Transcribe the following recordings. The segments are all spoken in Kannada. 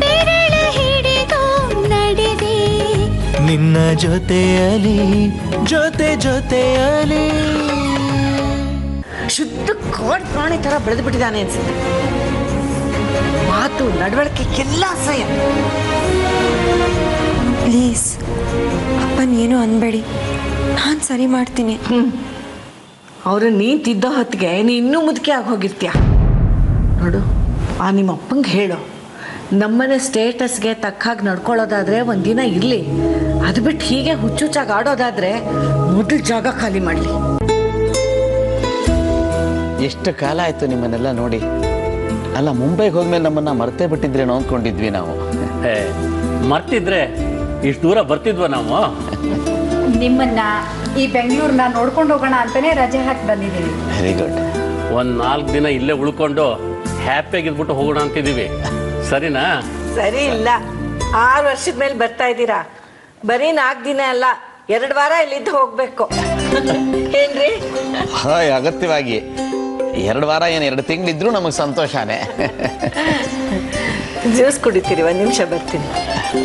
ಬೆರಳ ಹಿಡಿದು ನಡೆದೆ ನಿನ್ನ ಜೊತೆಯಲಿ ಜೊತೆಯಲಿ. ಶುದ್ಧ ಕಾಡ್ ಪ್ರಾಣಿ ತರ ಬೆಳೆದು ಬಿಟ್ಟಿದ್ದಾನೆ ಅನ್ಸುತ್ತೆ. ಮಾತು ನಡವಳಿಕೆಲ್ಲ ಅಸಹ್ಯ. ಪ್ಲೀಸ್ ಅಪ್ಪನ ಏನು ಅನ್ಬೇಡಿ, ನಾನು ಸರಿ ಮಾಡ್ತೀನಿ. ಅವರು ನೀನ್ ತಿದ್ದೋ ಹೊತ್ತಿಗೆ ನೀ ಇನ್ನೂ ಮುದುಕಿ ಆಗಿ ಹೋಗಿರ್ತೀಯ ನೋಡು. ಆ ನಿಮ್ಮ ಅಪ್ಪಂಗೆ ಹೇಳು, ನಮ್ಮನೆ ಸ್ಟೇಟಸ್ಗೆ ತಕ್ಕಾಗಿ ನಡ್ಕೊಳ್ಳೋದಾದ್ರೆ ಒಂದಿನ ಇರಲಿ, ಅದು ಬಿಟ್ಟು ಹೀಗೆ ಹುಚ್ಚುಚ್ಚಾಗಿ ಆಡೋದಾದ್ರೆ ಮೊದಲು ಜಾಗ ಖಾಲಿ ಮಾಡಲಿ. ಎಷ್ಟು ಕಾಲ ಆಯ್ತು ನಿಮ್ಮನ್ನೆಲ್ಲ ನೋಡಿ. ಅಲ್ಲ, ಮುಂಬೈಗೆ ಹೋದ್ಮೇಲೆ ನಮ್ಮನ್ನ ಮರ್ತೇ ಬಿಟ್ಟಿದ್ರೇನೋ ಅಂದ್ಕೊಂಡಿದ್ವಿ ನಾವು. ಮರ್ತಿದ್ರೆ ಇಷ್ಟು ದೂರ ಬರ್ತಿದ್ವ ನಾವು? ನಿಮ್ಮನ್ನ ಈ ಬೆಂಗಳೂರನ್ನ ನೋಡ್ಕೊಂಡು ಹೋಗೋಣ ಅಂತಾನೆ ರಜೆ ಹಾಕಿ ಬಂದಿದ್ದೀವಿ. Very good. ಒಂದು 4 ದಿನ ಇಲ್ಲೇ ಉಳ್ಕೊಂಡು ಹ್ಯಾಪಿಯಾಗಿದ್ಬಿಟ್ಟು ಹೋಗೋಣ ಅಂತಿದ್ದೀವಿ. ಸರಿನಾ? ಸರಿ ಇಲ್ಲ, 6 ವರ್ಷದ ಮೇಲೆ ಬರ್ತಾ ಇದ್ದೀರಾ. ಬರೀ 4 ದಿನ ಅಲ್ಲ, 2 ವಾರ ಇಲ್ಲಿದ್ದು ಹೋಗ್ಬೇಕು. ಏನ್ರಿ? ಹಾಯ್, ಅಗತ್ಯವಾಗಿ 2 ವಾರ ಏನು 2 ತಿಂಗಳಿದ್ರು ನಮಗೆ ಸಂತೋಷನೇ. ಜ್ಯೂಸ್ ಕುಡಿತೀರಿ? 1 ನಿಮಿಷ ಬರ್ತೀನಿ.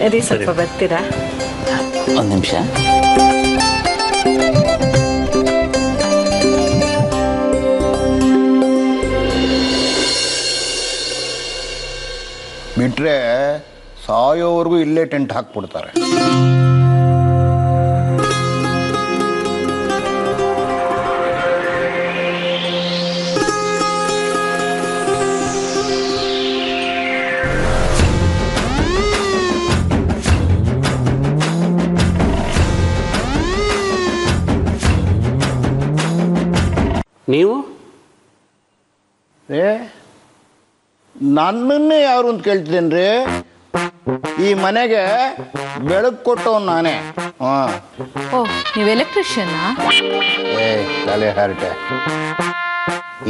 ಅದೇ ಸ್ವಲ್ಪ ಬರ್ತೀರಾ? 1 ನಿಮಿಷ. ಬಿಟ್ರೆ ಸಾಯೋವರೆಗೂ ಇಲ್ಲೇ ಟೆಂಟ್ ಹಾಕ್ಬಿಡ್ತಾರೆ. ನೀವು ನನ್ನನ್ನೇ ಯಾರು ಅಂತ ಕೇಳ್ತಿದ್ದೇನ್ರಿ? ಈ ಮನೆಗೆ ಬೆಳಕು ಕೊಟ್ಟವ್ ನಾನೇ. ನೀವು ಎಲೆಕ್ಟ್ರಿಷಿಯನ್ನಾ? ತಲೆ ಹರಟೆ.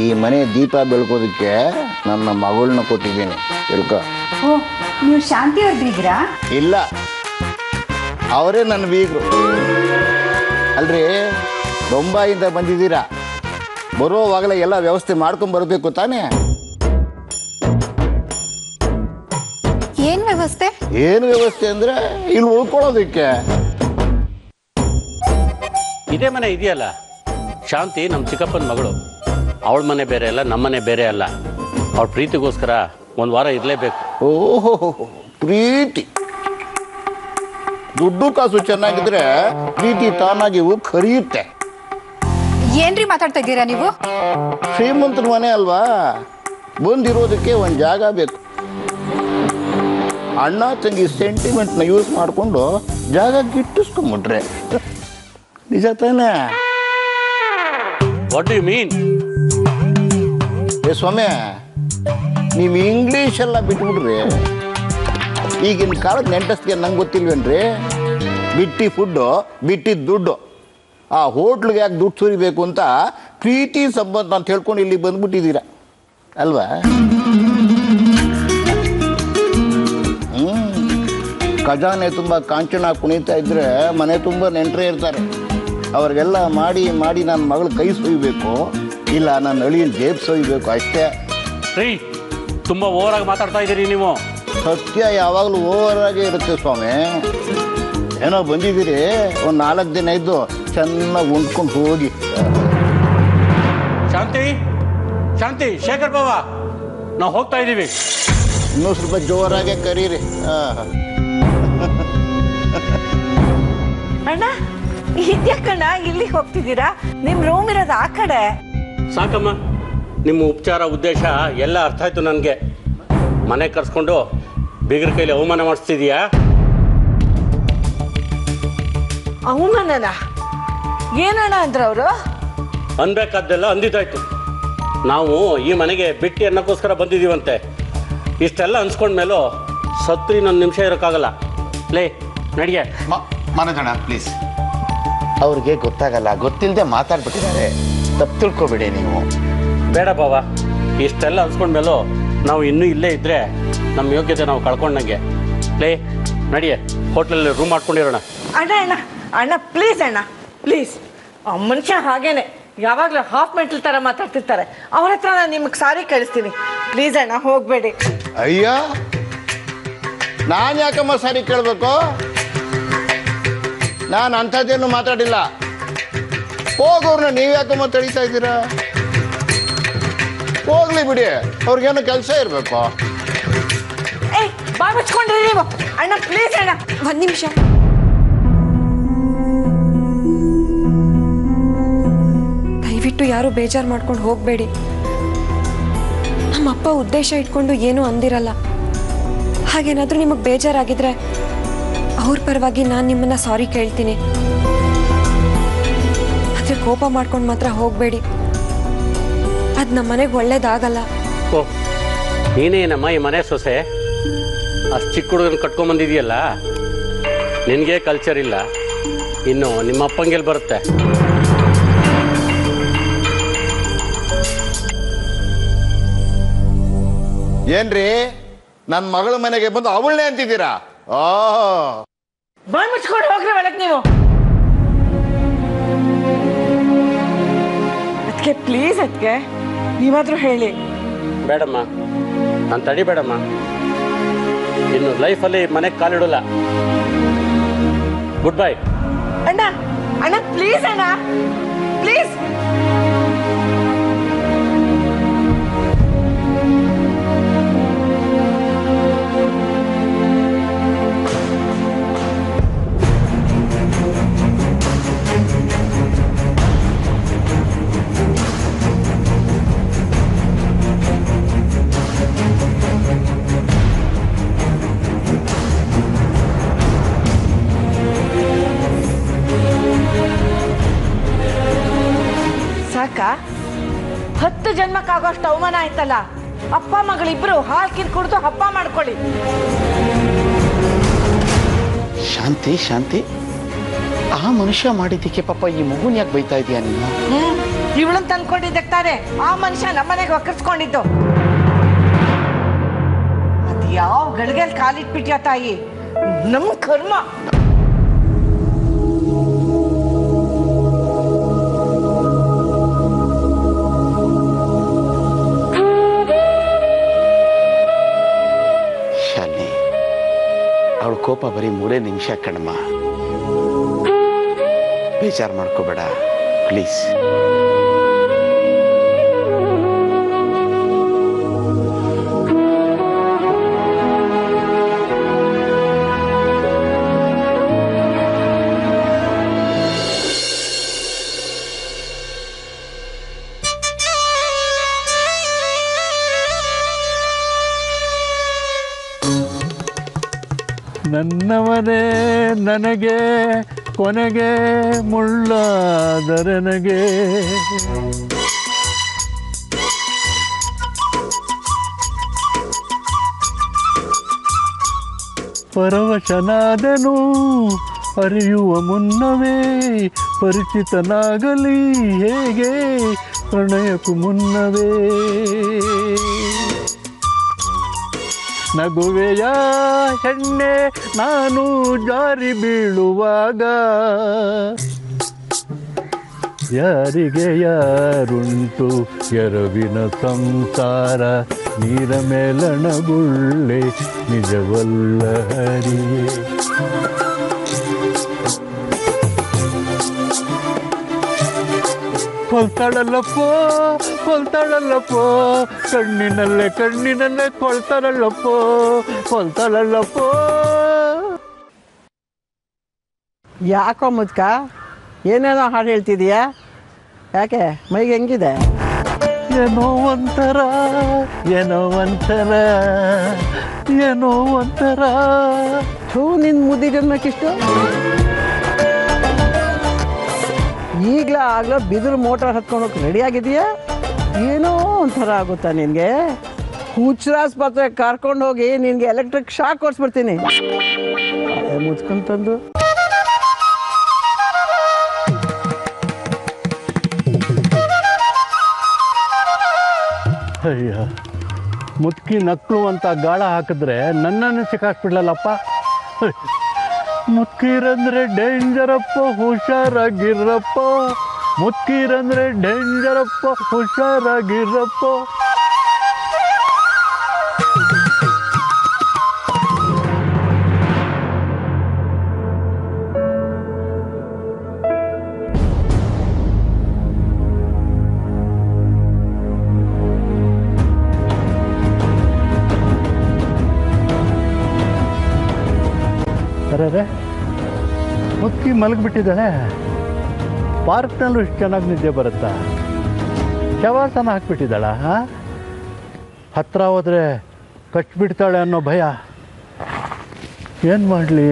ಈ ಮನೆ ದೀಪ ಬೆಳ್ಕೋದಕ್ಕೆ ನನ್ನ ಮಗಳನ್ನ ಕೊಟ್ಟಿದ್ದೀನಿ, ತಿಳ್ಕೊ. ನೀವು ಶಾಂತಿ ಅವ್ರ ಬೀಗ್ರಾ? ಇಲ್ಲ, ಅವರೇ ನನ್ನ ಬೀಗರು. ಅಲ್ರಿ, ಬೊಂಬಾಯಿಂದ ಬಂದಿದ್ದೀರಾ, ಬರೋವಾಗಲೇ ಎಲ್ಲ ವ್ಯವಸ್ಥೆ ಮಾಡ್ಕೊಂಡು ಬರಬೇಕು ತಾನೇ? ಏನ್ ವ್ಯವಸ್ಥೆ? ಏನು ವ್ಯವಸ್ಥೆ ಅಂದ್ರೆ ಇಲ್ಲಿ ಉಳ್ಕೊಳ್ಳೋದಕ್ಕೆ. ಇದೇ ಮನೆ ಇದೆಯಲ್ಲ, ಶಾಂತಿ ನಮ್ಮ ಚಿಕ್ಕಪ್ಪನ ಮಗಳು. ಅವಳ ಮನೆ ಬೇರೆ ಅಲ್ಲ, ನಮ್ಮನೆ ಬೇರೆ ಅಲ್ಲ. ಅವಳ ಪ್ರೀತಿಗೋಸ್ಕರ 1 ವಾರ ಇರಲೇಬೇಕು. ಓಹೋ, ಪ್ರೀತಿ. ದುಡ್ಡು ಕಾಸು ಚೆನ್ನಾಗಿದ್ರೆ ಪ್ರೀತಿ ತಾನಾಗಿ ಕರಿಯುತ್ತೆ. ಏನ್ರಿ ಮಾತಾಡ್ತಾ ಇದ್ದೀರಾ ನೀವು? ಶ್ರೀಮಂತರ ಮನೆ ಅಲ್ವಾ, ಬಂದಿರೋದಕ್ಕೆ ಒಂದು ಜಾಗ ಬೇಕು. ಅಣ್ಣ ತಂಗಿ ಸೆಂಟಿಮೆಂಟ್ನ ಯೂಸ್ ಮಾಡಿಕೊಂಡು ಜಾಗ ಗಿಟ್ಟಿಸ್ಕೊಂಡ್ಬಿಟ್ರೆ ನಿಜ ತಾನೇ? What do you mean? ಸ್ವಾಮಿ, ನೀವು ಇಂಗ್ಲೀಷ್ ಎಲ್ಲ ಬಿಟ್ಬಿಡ್ರಿ. ಈಗಿನ ಕಾಲದ ನೆಂಟಸ್ಗೆ ನಂಗೆ ಗೊತ್ತಿಲ್ವೇನ್ರಿ? ಬಿಟ್ಟಿ ಫುಡ್ಡು, ಬಿಟ್ಟಿದ್ದು ದುಡ್ಡು. ಆ ಹೋಟ್ಲಿಗೆ ಯಾಕೆ ದುಡ್ಡು ಸುರಿಬೇಕು ಅಂತ ಪ್ರೀತಿ ಸಂಬಂಧ ಅಂತ ಹೇಳ್ಕೊಂಡು ಇಲ್ಲಿ ಬಂದ್ಬಿಟ್ಟಿದ್ದೀರಾ ಅಲ್ವಾ? ಖಜಾನೆ ತುಂಬ ಕಾಂಚನ ಕುಣಿತಾ ಇದ್ರೆ ಮನೆ ತುಂಬ ನೆಂಟರೇ ಇರ್ತಾರೆ. ಅವ್ರಿಗೆಲ್ಲ ಮಾಡಿ ಮಾಡಿ ನನ್ನ ಮಗಳ ಕೈ ಸೊಯ್ಬೇಕು, ಇಲ್ಲ ನನ್ನ ಅಳಿಯನ ಜೇಬ್ ಸೊಯ್ಬೇಕು ಅಷ್ಟೇ. ರೀ, ತುಂಬ ಓವರಾಗಿ ಮಾತಾಡ್ತಾ ಇದ್ದೀರಿ ನೀವು. ಸತ್ಯ ಯಾವಾಗಲೂ ಓವರಾಗೇ ಇರುತ್ತೆ ಸ್ವಾಮಿ. ಏನೋ ಬಂದಿದ್ದೀರಿ, ಒಂದು 4 ದಿನ ಇದ್ದು ಚೆನ್ನಾಗಿ ಉಂಡ್ಕೊಂಡು ಹೋಗಿ. ಶಾಂತಿ, ಶಾಂತಿ, ಶೇಖರ್ ಬಾವ, ನಾವು ಹೋಗ್ತಾ ಇದ್ದೀವಿ. ಇನ್ನೂ ಸ್ವಲ್ಪ ಜೋರಾಗೆ ಕರೀರಿ. ಅಣ್ಣ, ಇದ್ಯಾಕಣ್ಣ ಇಲ್ಲಿಗೆ ಹೋಗ್ತಿದ್ದೀರಾ? ನಿಮ್ಮ ರೂಮ್ ಇರೋದು ಆ ಕಡೆ. ಸಾಕಮ್ಮ, ನಿಮ್ಮ ಉಪಚಾರ ಉದ್ದೇಶ ಎಲ್ಲ ಅರ್ಥ ಆಯ್ತು ನನಗೆ. ಮನೆ ಕರ್ಸ್ಕೊಂಡು ಬೀಗರ ಕೈಲಿ ಅವಮಾನ ಮಾಡಿಸ್ತಿದೀಯಾ? ಅವಮಾನನ? ಏನಣ್ಣ ಅಂದ್ರೆ ಅವರು? ಅನ್ಬೇಕಾದ್ದೆಲ್ಲ ಅಂದಿದ್ದಾಯ್ತು. ನಾವು ಈ ಮನೆಗೆ ಬಿಟ್ಟು ಅನ್ನೋಕ್ಕೋಸ್ಕರ ಬಂದಿದ್ದೀವಂತೆ. ಇಷ್ಟೆಲ್ಲ ಅನ್ಸ್ಕೊಂಡ್ಮೇಲೂ ಸತ್ರಿ ಇನ್ನೊಂದು ನಿಮಿಷ ಇರೋಕ್ಕಾಗಲ್ಲ. ಲೇ ನಡಿಗೆ. ಮನೋಜಣ್ಣ ಪ್ಲೀಸ್. ಅವ್ರಿಗೆ ಗೊತ್ತಾಗಲ್ಲ, ಗೊತ್ತಿಲ್ಲದೆ ಮಾತಾಡ್ಬಿಟ್ಟಿದ್ದಾರೆ, ತಪ್ಪು ತಿಳ್ಕೊಬೇಡಿ ನೀವು. ಬೇಡ ಬಾವ, ಇಷ್ಟೆಲ್ಲ ಅನ್ಸ್ಕೊಂಡ್ಮೇಲೂ ನಾವು ಇನ್ನೂ ಇಲ್ಲೇ ಇದ್ದರೆ ನಮ್ಮ ಯೋಗ್ಯತೆ ನಾವು ಕಳ್ಕೊಂಡಂಗೆ. ಲೇ ನಡಿಯೆ, ಹೋಟ್ಲಲ್ಲಿ ರೂಮ್ ಮಾಡ್ಕೊಂಡಿರೋಣ. ಅಣ್ಣ ಅಣ್ಣ ಅಣ್ಣ ಪ್ಲೀಸ್ ಅಣ್ಣ ಪ್ಲೀಸ್. ಮನುಷ್ಯ ಹಾಗೇನೆ ಯಾವಾಗಲೂ ಹಾಫ್ ಮೆಂಟಲ್ ಥರ ಮಾತಾಡ್ತಿರ್ತಾರೆ. ಅವ್ರ ಹತ್ರ ನಾನು ನಿಮಗೆ ಸಾರಿ ಕಳಿಸ್ತೀನಿ. ಪ್ಲೀಸ್ ಅಣ್ಣ, ಹೋಗಬೇಡಿ. ಅಯ್ಯ, ನಾನು ಯಾಕಮ್ಮ ಸಾರಿ ಕೇಳಬೇಕು? ನಾನು ಅಂಥದ್ದೇನು ಮಾತಾಡಿಲ್ಲ. ಹೋಗೋರ್ನ ನೀವು ಯಾಕಮ್ಮ ತಡೀತಾ ಇದ್ದೀರಾ? ಹೋಗ್ಲಿ ಬಿಡಿ, ಅವ್ರಿಗೇನು ಕೆಲಸ ಇರಬೇಕು. ಬಾಯ್ ಮುಚ್ಕೊಂಡ್ರಿ ನೀವು. ಅಣ್ಣ ಪ್ಲೀಸ್ ಅಣ್ಣ, ಒಂದು ನಿಮಿಷ. ದಯವಿಟ್ಟು ಯಾರು ಬೇಜಾರು ಮಾಡ್ಕೊಂಡು ಹೋಗಬೇಡಿ. ನಮ್ಮಪ್ಪ ಉದ್ದೇಶ ಇಟ್ಕೊಂಡು ಏನೂ ಅಂದಿರಲ್ಲ. ಹಾಗೇನಾದರೂ ನಿಮಗೆ ಬೇಜಾರಾಗಿದ್ರೆ ಅವ್ರ ಪರವಾಗಿ ನಾನು ನಿಮ್ಮನ್ನ ಸಾರಿ ಕೇಳ್ತೀನಿ. ಆದರೆ ಕೋಪ ಮಾಡ್ಕೊಂಡು ಮಾತ್ರ ಹೋಗಬೇಡಿ. ಅದು ನಮ್ಮ ಮನೆಗೆ ಒಳ್ಳೇದಾಗಲ್ಲ. ಓ, ನೀನೇನಮ್ಮ ಈ ಮನೆ ಸೊಸೆ? ಅಷ್ಟು ಚಿಕ್ಕ ಹುಡುಗನ ಕಟ್ಕೊಂಬಂದಿದೆಯಲ್ಲ, ನಿನಗೆ ಕಲ್ಚರ್ ಇಲ್ಲ, ಇನ್ನು ನಿಮ್ಮ ಅಪ್ಪಂಗೆಲ್ಲಿ ಬರುತ್ತೆ? ಏನ್ರಿ, ನನ್ನ ಮಗಳ ಮನೆಗೆ ಬಂದು ಅವಳನ್ನೇ ಅಂತಿದ್ದೀರಾ? ಬಾಯ್ ಮುಚ್ಕೊಂಡು ಹೋಗ್ರಿ ಒಳಗೆ ನೀವು. ಅದಕ್ಕೆ ಪ್ಲೀಸ್, ಅದಕ್ಕೆ ನೀವಾದ್ರೂ ಹೇಳಿ. ಬೇಡಮ್ಮ, ನಾನು ತಡಿಬೇಡಮ್ಮ. ಇನ್ನು ಲೈಫಲ್ಲಿ ಮನೆಗೆ ಕಾಲಿಡಲ್ಲ. Good bye. ಅಣ್ಣ ಅಣ್ಣ ಪ್ಲೀಸ್ ಅಣ್ಣ, ಪ್ಲೀಸ್. ಸಾಕ? 10 ಜನ್ಮಕ್ಕಾಗೋಷ್ಟು ಅವಮಾನ ಆಯ್ತಲ್ಲ. ಅಪ್ಪ ಮಗಳಿಬ್ರು ಹಾಲು ಕುಡಿದು ಹಬ್ಬ ಮಾಡ್ಕೊಳ್ಳಿ. ಶಾಂತಿ ಶಾಂತಿ, ಆ ಮನುಷ್ಯ ಮಾಡಿದ್ದಕ್ಕೆ ಪಾಪ ಈ ಮಗುನ್ ಯಾಕೆ ಬೈತಾ ಇದೀಯ ನೀನು? ಇವಳನ್ನ ತಂದ್ಕೊಂಡಿದ್ದಕ್ಕೆ ತಾನೆ ಆ ಮನುಷ್ಯ ನಮ್ಮನೆಗೆ ಒಕ್ಕರ್ಸ್ಕೊಂಡಿದ್ದು. ಅದ್ ಯಾವ ಗಳಿಗೆಲ್ ಕಾಲಿಟ್ಬಿಟ್ಯಾ ತಾಯಿ, ನಮ್ ಕರ್ಮ. ಅವಳ ಕೋಪ ಬರೀ 3 ನಿಮಿಷ ಕಣಮ್ಮ. ಬೇಜಾರು ಮಾಡ್ಕೋಬೇಡ ಪ್ಲೀಸ್. ನನ್ನವನೇ ನನಗೆ ಕೊನೆಗೆ ಮುಳ್ಳಾದರನಗೆ, ಪರವಶನಾದನು ಅರಿಯುವ ಮುನ್ನವೇ, ಪರಿಚಿತನಾಗಲಿ ಹೇಗೆ ಪ್ರಣಯಕ್ಕೂ ಮುನ್ನವೇ. ನಗುವೆಯ ಹೆಣ್ಣೆ ನಾನು ಜಾರಿ ಬೀಳುವಾಗ, ಯಾರಿಗೆ ಯಾರುಂಟು ಎರವಿನ ಸಂಸಾರ, ನೀರ ಮೇಲಣಗುಳ್ಳೆ ನಿಜವಲ್ಲ ಹರಿಯೇ. ಕೊಲ್ತಾಳಲ್ಲಪ್ಪೋ ಕೊಲ್ತಾಳಲ್ಲಪ್ಪೋ, ಕಣ್ಣಿನಲ್ಲೇ ಕಣ್ಣಿನಲ್ಲೇ ಕೊಳ್ತಾಳಲ್ಲಪ್ಪೋ ಕೊಲ್ತಾಳಲ್ಲಪ್ಪೋ. ಯಾಕೋ ಮುದ್ಕ ಏನೇನೋ ಹಾಡು ಹೇಳ್ತಿದೀಯಾ? ಯಾಕೆ ಮೈಗೆ ಹೆಂಗಿದೆ? ಏನೋ ಒಂಥರ ಏನೋ ಒಂಥರ ಏನೋ ಒಂಥರ. ನಿನ್ನ ಮುದ್ದಿ ಜನ್ಮಕ್ಕಿಷ್ಟು ಆಗ್ಲೋ ಬಿದಿರು ಮೋಟಾರ್ ಹತ್ಕೊಂಡು ಹೋಗಿ ರೆಡಿ ಆಗಿದೆಯಾ? ಏನೋ ಒಂಥರ ಆಗುತ್ತಾ ನಿನಗೆ? ಹುಚ್ಚರಾಸ್ಪತ್ರೆಗೆ ಕರ್ಕೊಂಡು ಹೋಗಿ ನಿನಗೆ ಎಲೆಕ್ಟ್ರಿಕ್ ಶಾಕ್ ಕೊಡ್ಸ್ಬಿಡ್ತೀನಿ ಮುಚ್ಕೊಂತಂದು. ಅಯ್ಯ, ಮುತ್ಕಿ ನಕ್ಳು ಅಂತ ಗಾಳ ಹಾಕಿದ್ರೆ ನನ್ನನ್ನು ಸಿಕ್ಕಾಕ್ಬಿಡ್ಲಲ್ಲಪ್ಪ. ಮುತ್ಕೀರಂದ್ರೆ ಡೇಂಜರಪ್ಪ, ಹುಷಾರಾಗಿರಪ್ಪ. ಮುತ್ಕೀರಂದ್ರೆ ಡೇಂಜರಪ್ಪ, ಹುಷಾರಾಗಿರಪ್ಪ. ಅರೆ ಮುಕ್ಕಿ ಮಲಗಿಬಿಟ್ಟಿದ್ದಾಳೆ. ಪಾರ್ಕ್ನಲ್ಲೂ ಇಷ್ಟು ಚೆನ್ನಾಗಿ ನಿದ್ದೆ ಬರುತ್ತಾ? ಶವಾಸನ ಹಾಕ್ಬಿಟ್ಟಿದ್ದಾಳ? ಹತ್ರ ಹೋದರೆ ಕಚ್ಬಿಡ್ತಾಳೆ ಅನ್ನೋ ಭಯ. ಏನು ಮಾಡಲಿ?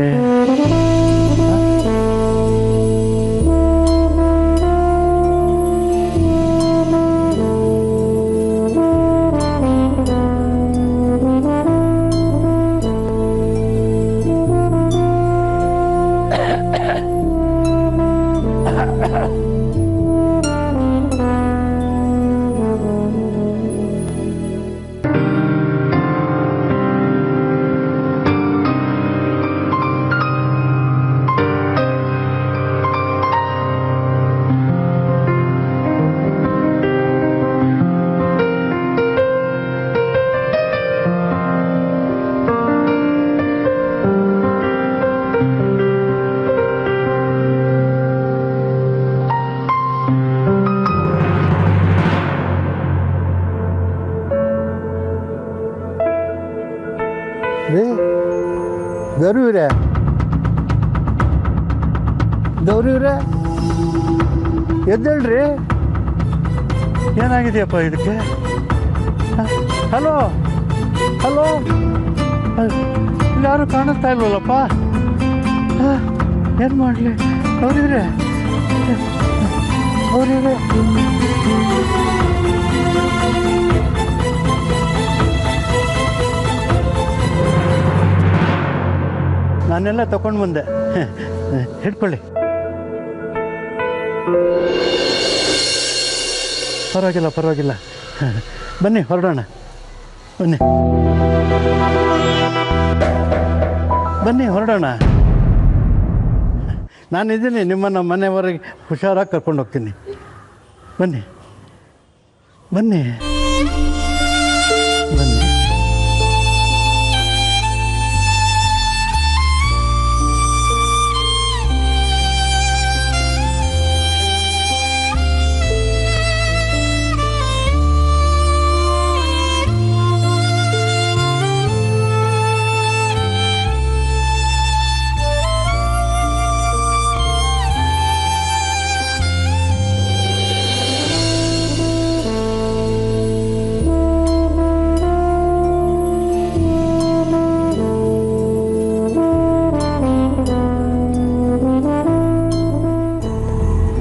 ಗೌರಿವ್ರೆ, ಗೌರಿವ್ರೆ ಎದ್ದೇಳ್ರಿ. ಏನಾಗಿದೆಯಪ್ಪ ಇದಕ್ಕೆ? ಹಲೋ ಹಲೋ, ಯಾರು ಕಾಣಿಸ್ತಾ ಇಲ್ವಲ್ಲಪ್ಪ? ಏನು ಮಾಡಲಿ? ಗೌರಿವ್ರೆ, ಗೌರಿವ್ರೆ, ನಾನೆಲ್ಲ ತಗೊಂಡು ಬಂದೆ, ಹಿಡ್ಕೊಳ್ಳಿ. ಪರವಾಗಿಲ್ಲ ಪರವಾಗಿಲ್ಲ, ಬನ್ನಿ ಹೊರಡೋಣ. ಬನ್ನಿ ಬನ್ನಿ ಹೊರಡೋಣ. ನಾನಿದ್ದೀನಿ, ನಿಮ್ಮನ್ನು ಮನೆವರೆಗೆ ಹುಷಾರಾಗಿ ಕರ್ಕೊಂಡು ಹೋಗ್ತೀನಿ. ಬನ್ನಿ ಬನ್ನಿ ಬನ್ನಿ.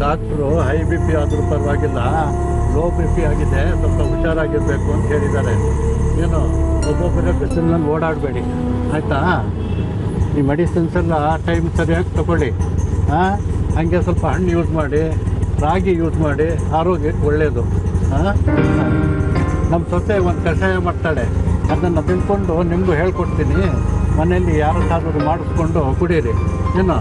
ಡಾಕ್ಟ್ರು ಹೈ ಬಿ ಪಿ ಆದರೂ ಪರವಾಗಿಲ್ಲ, ಲೋ ಬಿ ಪಿ ಆಗಿದೆ, ಸ್ವಲ್ಪ ಹುಷಾರಾಗಿರಬೇಕು ಅಂತ ಹೇಳಿದ್ದಾರೆ. ಏನು ಒಬ್ಬೊಬ್ಬರೇ ಬಿಸಿಲಿನಲ್ಲಿ ಓಡಾಡಬೇಡಿ, ಆಯಿತಾ? ಈ ಮೆಡಿಸಿನ್ಸ್ ಎಲ್ಲ ಟೈಮ್ ಸರಿಯಾಗಿ ತಗೊಳ್ಳಿ. ಹಾಗೆ ಸ್ವಲ್ಪ ಹಣ್ಣು ಯೂಸ್ ಮಾಡಿ, ರಾಗಿ ಯೂಸ್ ಮಾಡಿ, ಆರೋಗ್ಯಕ್ಕೆ ಒಳ್ಳೆಯದು. ನಮ್ಮ ಸೊಸೆ ಒಂದು ಕಷಾಯ ಮಾಡ್ತಾಳೆ, ಅದನ್ನು ತಿಳ್ಕೊಂಡು ನಿಮಗೂ ಹೇಳ್ಕೊಡ್ತೀನಿ. ಮನೆಯಲ್ಲಿ ಯಾರನ್ನಾದ್ರೂ ಮಾಡಿಸ್ಕೊಂಡು ಕುಡೀರಿ. ಏನು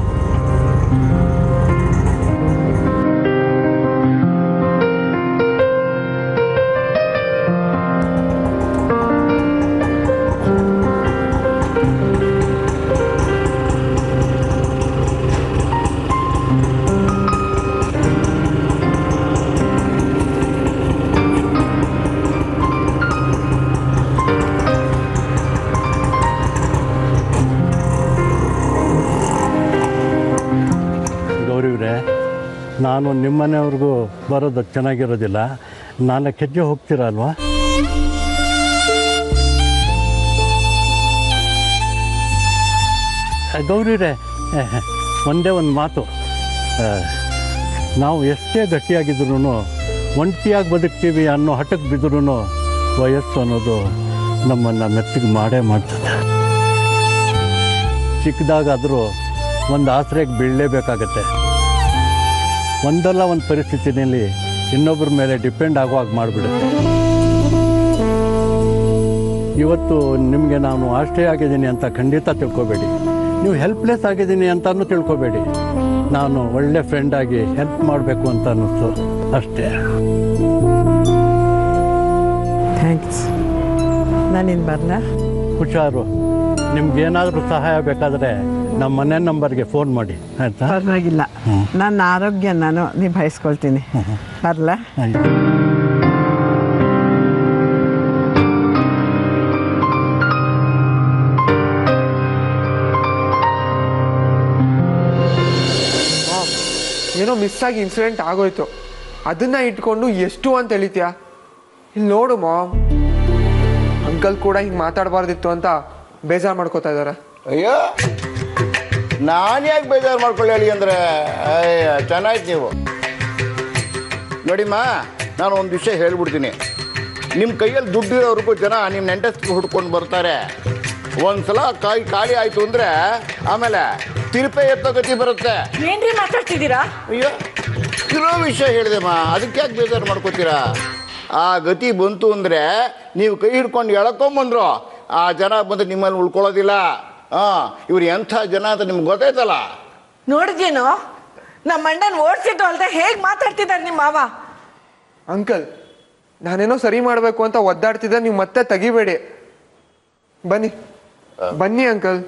ನಾನು ನಿಮ್ಮನೆಯವ್ರಿಗೂ ಬರೋದು ಚೆನ್ನಾಗಿರೋದಿಲ್ಲ. 4 ಹೆಜ್ಜೆ ಹೋಗ್ತೀರ ಅಲ್ವಾ? ಗೌರಿರೇ, ಒಂದೇ ಒಂದು ಮಾತು, ನಾವು ಎಷ್ಟೇ ಗಟ್ಟಿಯಾಗಿದ್ರೂ ಒಂಟಿಯಾಗಿ ಬದುಕ್ತೀವಿ ಅನ್ನೋ ಹಠಕ್ಕೆ ಬಿದ್ದರೂ ವಯಸ್ಸು ಅನ್ನೋದು ನಮ್ಮನ್ನು ಮೆತ್ತಿಗೆ ಮಾಡೇ ಮಾಡ್ತದೆ. ಚಿಕ್ಕದಾಗಾದರೂ ಒಂದು ಆಸರೆಗೆ ಬೀಳಲೇಬೇಕಾಗತ್ತೆ. ಒಂದಲ್ಲ ಒಂದು ಪರಿಸ್ಥಿತಿನಲ್ಲಿ ಇನ್ನೊಬ್ಬರ ಮೇಲೆ ಡಿಪೆಂಡ್ ಆಗುವಾಗ ಮಾಡಿಬಿಡುತ್ತೆ. ಇವತ್ತು ನಿಮಗೆ ನಾನು ಆಶ್ರಯ ಆಗಿದ್ದೀನಿ ಅಂತ ಖಂಡಿತ ತಿಳ್ಕೊಬೇಡಿ, ನೀವು ಹೆಲ್ಪ್ಲೆಸ್ ಆಗಿದ್ದೀನಿ ಅಂತಲೂ ತಿಳ್ಕೊಬೇಡಿ. ನಾನು ಒಳ್ಳೆ ಫ್ರೆಂಡಾಗಿ ಹೆಲ್ಪ್ ಮಾಡಬೇಕು ಅಂತ ಅನ್ನಿಸ್ತು ಅಷ್ಟೇ. ಥ್ಯಾಂಕ್ಸ್. ನಾನಿನ್ನು ಬರಲಾ? ಹುಷಾರು. ನಿಮ್ಗೇನಾದರೂ ಸಹಾಯ ಬೇಕಾದರೆ ನಮ್ಮ ಮನೆ ನಂಬರ್ಗೆ ಫೋನ್ ಮಾಡಿ, ಆಯಿತಾ? ಪರವಾಗಿಲ್ಲ, ನನ್ನ ಆರೋಗ್ಯ ನಾನು ನಿಭಾಯಿಸ್ಕೊಳ್ತೀನಿ. ಬರಲಾ? ಮಿಸ್ ಆಗಿ ಇನ್ಸಿಡೆಂಟ್ ಆಗೋಯ್ತು, ಅದನ್ನ ಇಟ್ಕೊಂಡು ಎಷ್ಟು ಅಂತ ಹೇಳಿದ್ಯಾ? ಇಲ್ಲಿ ನೋಡು ಮಾಮ್, ಅಂಕಲ್ ಕೂಡ ಹಿಂಗೆ ಮಾತಾಡಬಾರ್ದಿತ್ತು ಅಂತ ಬೇಜಾರು ಮಾಡ್ಕೋತಾ ಇದ್ದಾರೆ. ಅಯ್ಯೋ, ನಾನು ಯಾಕೆ ಬೇಜಾರು ಮಾಡ್ಕೊಳ್ಳಿ ಹೇಳಿ ಅಂದರೆ, ಅಯ್ಯ ಚೆನ್ನಾಯ್ತು ನೀವು. ನೋಡಿಮ್ಮ, ನಾನು ಒಂದು ವಿಷಯ ಹೇಳ್ಬಿಡ್ತೀನಿ. ನಿಮ್ಮ ಕೈಯಲ್ಲಿ ದುಡ್ಡಿರೋವರೆಗೂ ಜನ ನಿಮ್ಮ ನೆಂಟಸ್ಗೆ ಹುಡ್ಕೊಂಡು ಬರ್ತಾರೆ. ಒಂದು ಸಲ ಖಾಲಿ ಆಯಿತು ಅಂದರೆ ಆಮೇಲೆ ತಿರುಪೆ ಎತ್ತೋ ಗತಿ ಬರುತ್ತೆ. ಏನ್ರಿ ಮಾತಾಡ್ತಿದ್ದೀರಾ? ಅಯ್ಯೋ, ಇರೋ ವಿಷಯ ಹೇಳಿದೆಮ್ಮ, ಅದಕ್ಕೆ ಯಾಕೆ ಬೇಜಾರು ಮಾಡ್ಕೋತೀರಾ? ಆ ಗತಿ ಬಂತು ಅಂದರೆ ನೀವು ಕೈ ಹಿಡ್ಕೊಂಡು ಎಳ್ಕೊಂಬಂದ್ರು ಆ ಜನ ಬಂದು ನಿಮ್ಮಲ್ಲಿ ಉಳ್ಕೊಳ್ಳೋದಿಲ್ಲ. ಇವ್ರು ಎಂಥ ಜನ ಅಂತ ನಿಮ್ಗೆ ಗೊತ್ತಾಯ್ತಲ್ಲ. ನೋಡಿದ್ಯೇನೋ, ನಮ್ಮ ಅಣ್ಣನ ಓಡಿಸಿದ್ದು ಅಲ್ದೆ ಹೇಗೆ ಮಾತಾಡ್ತಿದ್ದಾರೆ ನಿಮ್ಮ ಮಾವ. ಅಂಕಲ್, ನಾನೇನೋ ಸರಿ ಮಾಡಬೇಕು ಅಂತ ಒದ್ದಾಡ್ತಿದ್ದೆ, ನೀವು ಮತ್ತೆ ತೆಗಿಬೇಡಿ. ಬನ್ನಿ ಬನ್ನಿ ಅಂಕಲ್,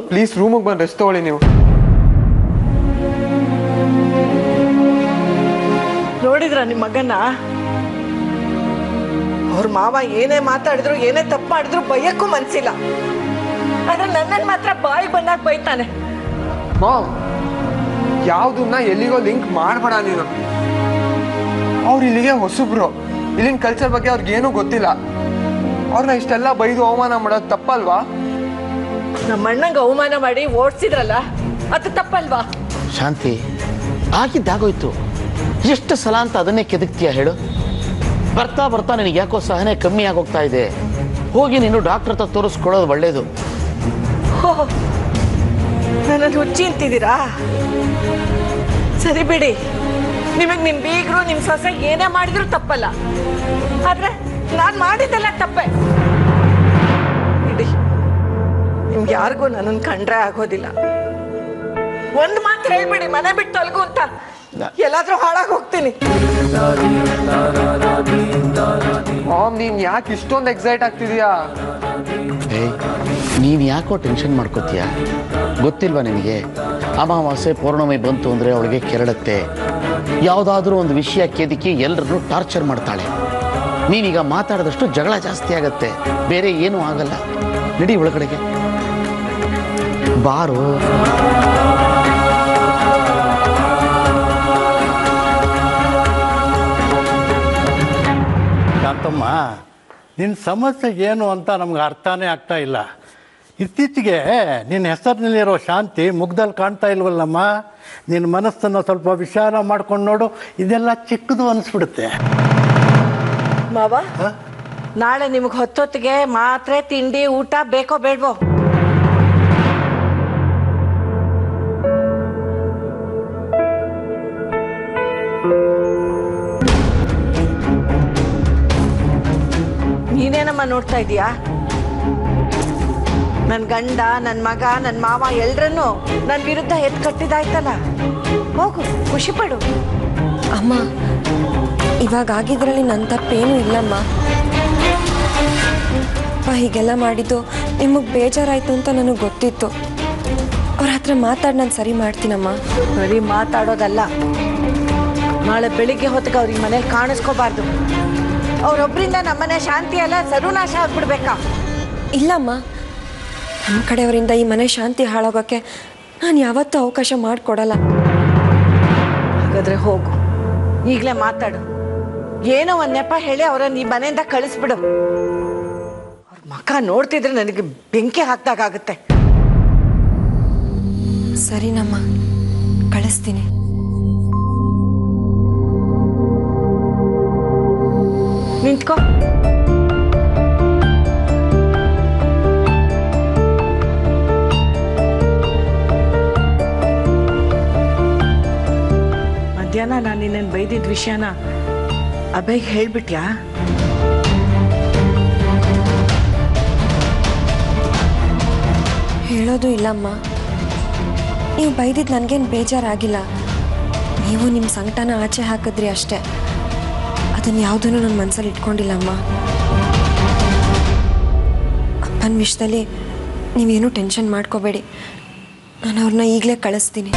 ಪ್ಲೀಸ್ ರೂಮಿಗೆ ಬಂದು ರೆಸ್ಟ್ ತಗೊಳ್ಳಿ ನೀವು. ನೋಡಿದ್ರ ನಿಮ್ಮ ಮಗನ? ಅವ್ರ ಮಾವ ಏನೇ ಮಾತಾಡಿದ್ರು ಏನೇ ತಪ್ಪು ಮಾಡಿದ್ರು ಬೈಯಕ್ಕೂ ಮನ್ಸಿಲ್ಲ. ಆದ್ರೆ ನನ್ನನ್ನು ಮಾತ್ರ ಬಾಯಿ ಬಂದಾಗ ಬೈತಾನೆ. ಮಾಮ್, ಯಾವ್ದನ್ನ ಎಲ್ಲಿಗೋ ಲಿಂಕ್ ಮಾಡಬೇಡ ನೀನು. ಅವ್ರು ಇಲ್ಲಿಗೆ ಹೊಸಬ್ರು, ಇಲ್ಲಿನ ಕಲ್ಚರ್ ಬಗ್ಗೆ ಅವ್ರಿಗೇನು ಗೊತ್ತಿಲ್ಲ. ಅವ್ರನ್ನ ಇಷ್ಟೆಲ್ಲ ಬೈದು ಅವಮಾನ ಮಾಡೋದು ತಪ್ಪಲ್ವಾ? ನಮ್ಮ ಅಣ್ಣಂಗೆ ಅವಮಾನ ಮಾಡಿ ಓಡಿಸಿದ್ರಲ್ಲ, ಅದು ತಪ್ಪಲ್ವಾ? ಶಾಂತಿ, ಆಗಿದ್ದಾಗೋಯ್ತು. ಎಷ್ಟು ಸಲ ಅಂತ ಅದನ್ನೇ ಕೆದಕ್ತೀಯ ಹೇಳು? ಬರ್ತಾ ಬರ್ತಾ ನಿನಗೆ ಯಾಕೋ ಸಹನೆ ಕಮ್ಮಿ ಆಗೋಗ್ತಾ ಇದೆ. ಹೋಗಿ ನೀನು ಡಾಕ್ಟರ್ ಹತ್ರ ತೋರಿಸ್ಕೊಳ್ಳೋದು ಒಳ್ಳೇದು. ನನ್ನನ್ನು ಹುಚ್ಚಿ ಅಂತಿದ್ದೀರಾ? ಸರಿ ಬಿಡಿ, ನಿಮಗೆ ನಿಮ್ಮ ಬೀಗರು ನಿಮ್ಮ ಸೊಸೆ ಏನೇ ಮಾಡಿದ್ರು ತಪ್ಪಲ್ಲ. ಆದ್ರೆ ನಾನು ಮಾಡಿದ್ದೆಲ್ಲ ತಪ್ಪೆ. ಬಿಡಿ, ನಿಮ್ಗೆ ಯಾರಿಗೂ ನನ್ನನ್ನು ಕಂಡ್ರೆ ಆಗೋದಿಲ್ಲ. ಒಂದು ಮಾತು ಹೇಳ್ಬಿಡಿ, ಮನೆ ಬಿಟ್ಟು ತೊಲಗು ಅಂತ. ಎಲ್ಲಾದ್ರೂ ಹಾಳಾಗಿ ಹೋಗ್ತೀನಿ. ಮಾಮ್, ನೀನ್ ಯಾಕೆ ಇಷ್ಟೊಂದು ಎಕ್ಸೈಟ್ ಆಗ್ತಿದೀಯಾ? ನೀನು ಯಾಕೋ ಟೆನ್ಷನ್ ಮಾಡ್ಕೋತೀಯ? ಗೊತ್ತಿಲ್ವಾ ನಿನಗೆ, ಅಮಾವಾಸ್ಯೆ ಪೌರ್ಣಮಿ ಬಂತು ಅಂದರೆ ಅವಳಿಗೆ ಕೆರಡುತ್ತೆ. ಯಾವುದಾದ್ರೂ ಒಂದು ವಿಷಯ ಕೇದಿಕ್ಕೆ ಎಲ್ಲರನ್ನೂ ಟಾರ್ಚರ್ ಮಾಡ್ತಾಳೆ. ನೀನೀಗ ಮಾತಾಡಿದಷ್ಟು ಜಗಳ ಜಾಸ್ತಿ ಆಗತ್ತೆ, ಬೇರೆ ಏನೂ ಆಗಲ್ಲ. ನಡಿ ಒಳಗಡೆಗೆ ಬಾರು. ಶಾಂತಮ್ಮ, ನಿನ್ನ ಸಮಸ್ಯೆ ಏನು ಅಂತ ನಮ್ಗೆ ಅರ್ಥನೇ ಆಗ್ತಾ ಇಲ್ಲ. ಇತ್ತೀಚೆಗೆ ನಿನ್ನ ಹೆಸರಿನಲ್ಲಿರೋ ಶಾಂತಿ ಮುಗ್ದಲ್ಲಿ ಕಾಣ್ತಾ ಇಲ್ವಲ್ಲಮ್ಮ. ನಿನ್ನ ಮನಸ್ಸನ್ನು ಸ್ವಲ್ಪ ವಿಚಾರ ಮಾಡ್ಕೊಂಡು ನೋಡು, ಇದೆಲ್ಲ ಚಿಕ್ಕದು ಅನಿಸ್ಬಿಡುತ್ತೆ. ಮಾವ, ನಾಳೆ ನಿಮ್ಗೆ ಹೊತ್ತೊತ್ತಿಗೆ ಮಾತ್ರೆ ತಿಂಡಿ ಊಟ ಬೇಕೋ ಬೇಡವೋ? ನೀನೇನಮ್ಮ ನೋಡ್ತಾ ಇದೀಯಾ? ನನ್ನ ಗಂಡ, ನನ್ನ ಮಗ, ನನ್ನ ಮಾವ ಎಲ್ರನ್ನೂ ನನ್ನ ವಿರುದ್ಧ ಎತ್ತು ಕಟ್ಟಿದಾಯ್ತಲ್ಲ. ಹೋಗು, ಖುಷಿ ಪಡು. ಅಮ್ಮ, ಇವಾಗ ಆಗಿದ್ರಲ್ಲಿ ನನ್ನ ತಪ್ಪೇನೂ ಇಲ್ಲಮ್ಮ. ಅಪ್ಪ ಹೀಗೆಲ್ಲ ಮಾಡಿದ್ದು ನಿಮಗೆ ಬೇಜಾರಾಯಿತು ಅಂತ ನನಗೆ ಗೊತ್ತಿತ್ತು. ಅವ್ರ ಹತ್ರ ಮಾತಾಡಿ ನಾನು ಸರಿ ಮಾಡ್ತೀನಮ್ಮ. ಬರೀ ಮಾತಾಡೋದಲ್ಲ, ನಾಳೆ ಬೆಳಿಗ್ಗೆ ಹೊತ್ತಿಗೆ ಅವ್ರಿಗೆ ಮನೇಲಿ ಕಾಣಿಸ್ಕೋಬಾರ್ದು. ಅವರೊಬ್ಬರಿಂದ ನಮ್ಮನೆ ಶಾಂತಿ ಎಲ್ಲ ಸರ್ವನಾಶ ಆಗ್ಬಿಡ್ಬೇಕಾ? ಇಲ್ಲಮ್ಮ, ನಮ್ಮ ಕಡೆಯವರಿಂದ ಈ ಮನೆ ಶಾಂತಿ ಹಾಳಾಗೋಕ್ಕೆ ನಾನು ಯಾವತ್ತೂ ಅವಕಾಶ ಮಾಡಿಕೊಡಲ್ಲ. ಹಾಗಾದ್ರೆ ಹೋಗು, ಈಗಲೇ ಮಾತಾಡು. ಏನೋ ಒಂದು ನೆಪ ಹೇಳಿ ಅವರನ್ನು ಈ ಮನೆಯಿಂದ ಕಳಿಸ್ಬಿಡು. ಅವ್ರ ಮಕ್ಕ ನೋಡ್ತಿದ್ರೆ ನನಗೆ ಬೆಂಕಿ ಹಾಕ್ದಾಗುತ್ತೆ. ಸರಿನಮ್ಮ, ಕಳಿಸ್ತೀನಿ. ನಿಂತ್ಕೋ. ಮಧ್ಯಾಹ್ನ ನಾನು ನಿನ್ನನ್ನು ಬೈದಿದ್ದ ವಿಷಯನ ಅಭಯ್ಗೆ ಹೇಳ್ಬಿಟ್ಯಾ? ಹೇಳೋದು ಇಲ್ಲಮ್ಮ. ನೀವು ಬೈದಿದ್ದು ನನಗೇನು ಬೇಜಾರಾಗಿಲ್ಲ. ನೀವು ನಿಮ್ಮ ಸಂಕಟನ ಆಚೆ ಹಾಕಿದ್ರಿ ಅಷ್ಟೇ. ಅದನ್ನು ಯಾವುದನ್ನು ನನ್ನ ಮನಸ್ಸಲ್ಲಿ ಇಟ್ಕೊಂಡಿಲ್ಲಮ್ಮ. ಅಪ್ಪನ ವಿಷಯದಲ್ಲಿ ನೀವೇನೂ ಟೆನ್ಷನ್ ಮಾಡ್ಕೋಬೇಡಿ. ನಾನು ಅವ್ರನ್ನ ಈಗಲೇ ಕಳಿಸ್ತೀನಿ.